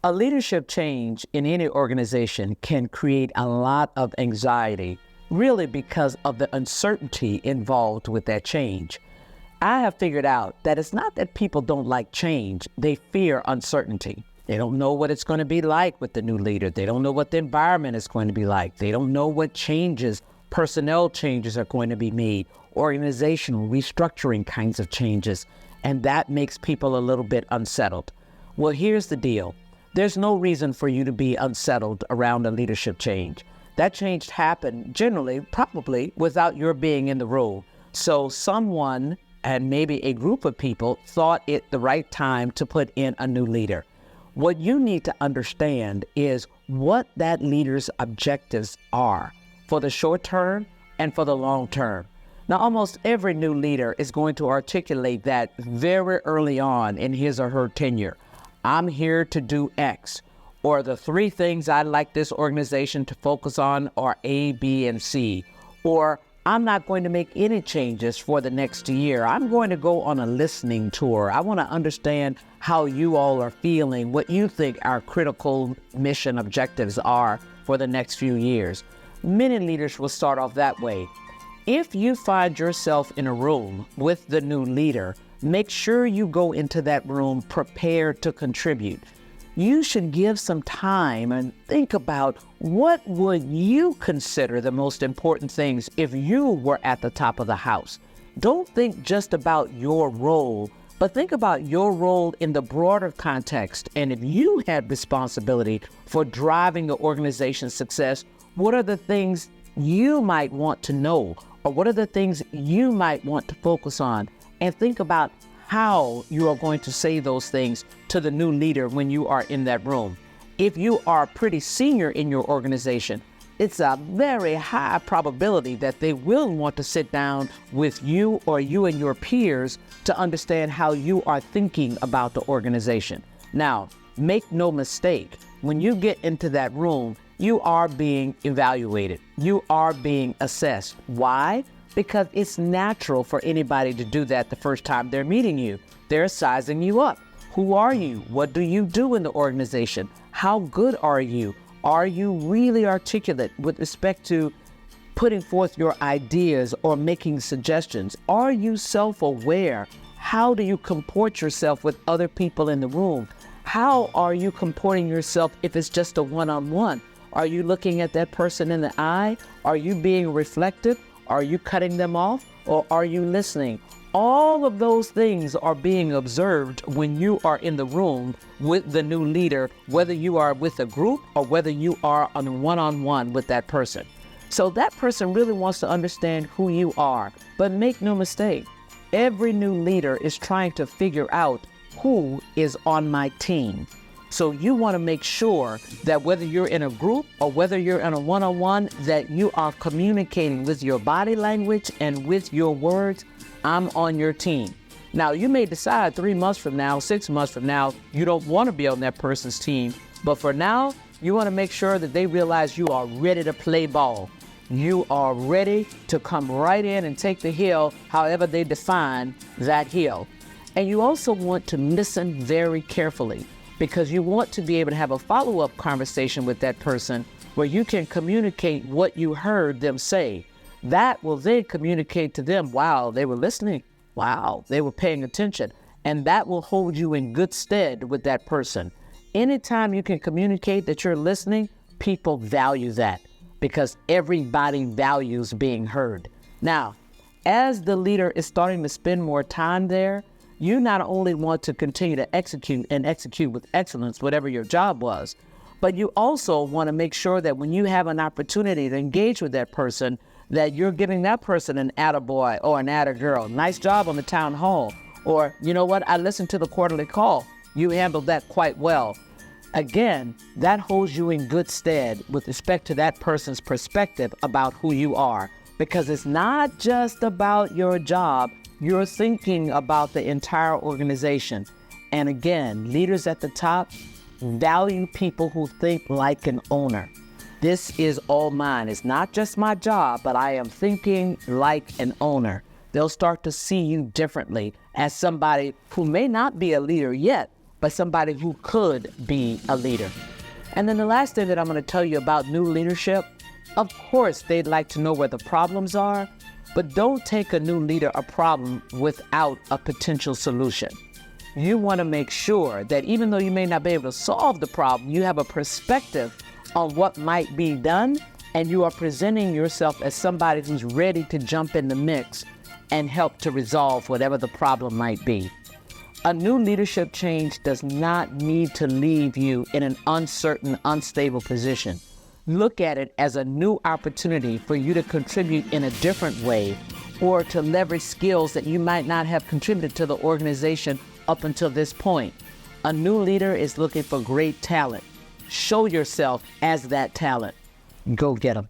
A leadership change in any organization can create a lot of anxiety, really because of the uncertainty involved with that change. I have figured out that it's not that people don't like change, they fear uncertainty. They don't know what it's going to be like with the new leader. They don't know what the environment is going to be like. They don't know what changes, personnel changes are going to be made, organizational restructuring kinds of changes, and that makes people a little bit unsettled. Well, here's the deal. There's no reason for you to be unsettled around a leadership change. That change happened generally, probably, without your being in the role. So someone, and maybe a group of people, thought it the right time to put in a new leader. What you need to understand is what that leader's objectives are for the short term and for the long term. Now, almost every new leader is going to articulate that very early on in his or her tenure. I'm here to do X, or the 3 things I'd like this organization to focus on are A, B, and C, or I'm not going to make any changes for the next year. I'm going to go on a listening tour. I want to understand how you all are feeling, what you think our critical mission objectives are for the next few years. Many leaders will start off that way. If you find yourself in a room with the new leader, make sure you go into that room prepared to contribute. You should give some time and think about what would you consider the most important things if you were at the top of the house. Don't think just about your role, but think about your role in the broader context. And if you had responsibility for driving the organization's success, what are the things you might want to know? Or what are the things you might want to focus on? And think about how you are going to say those things to the new leader when you are in that room. If you are pretty senior in your organization, it's a very high probability that they will want to sit down with you or you and your peers to understand how you are thinking about the organization. Now, make no mistake, when you get into that room, you are being evaluated. You are being assessed. Why? Because it's natural for anybody to do that the first time they're meeting you. They're sizing you up. Who are you? What do you do in the organization? How good are you? Are you really articulate with respect to putting forth your ideas or making suggestions? Are you self-aware? How do you comport yourself with other people in the room? How are you comporting yourself if it's just a one-on-one? Are you looking at that person in the eye? Are you being reflective? Are you cutting them off, or are you listening? All of those things are being observed when you are in the room with the new leader, whether you are with a group or whether you are on a one-on-one with that person. So that person really wants to understand who you are. But make no mistake, every new leader is trying to figure out who is on my team. So you want to make sure that whether you're in a group or whether you're in a one-on-one, that you are communicating with your body language and with your words, I'm on your team. Now, you may decide 3 months from now, 6 months from now, you don't want to be on that person's team. But for now, you want to make sure that they realize you are ready to play ball. You are ready to come right in and take the hill, however they define that hill. And you also want to listen very carefully, because you want to be able to have a follow-up conversation with that person where you can communicate what you heard them say. That will then communicate to them, wow, they were listening. Wow, they were paying attention. And that will hold you in good stead with that person. Anytime you can communicate that you're listening, people value that because everybody values being heard. Now, as the leader is starting to spend more time there, you not only want to continue to execute with excellence, whatever your job was, but you also want to make sure that when you have an opportunity to engage with that person, that you're giving that person an attaboy or an attagirl. Nice job on the town hall. Or, you know what, I listened to the quarterly call. You handled that quite well. Again, that holds you in good stead with respect to that person's perspective about who you are, because it's not just about your job. You're thinking about the entire organization. And again, leaders at the top value people who think like an owner. This is all mine. It's not just my job, but I am thinking like an owner. They'll start to see you differently as somebody who may not be a leader yet, but somebody who could be a leader. And then the last thing that I'm going to tell you about new leadership, of course, they'd like to know where the problems are, but don't take a new leader a problem without a potential solution. You want to make sure that even though you may not be able to solve the problem, you have a perspective on what might be done, and you are presenting yourself as somebody who's ready to jump in the mix and help to resolve whatever the problem might be. A new leadership change does not need to leave you in an uncertain, unstable position. Look at it as a new opportunity for you to contribute in a different way, or to leverage skills that you might not have contributed to the organization up until this point. A new leader is looking for great talent. Show yourself as that talent. Go get them.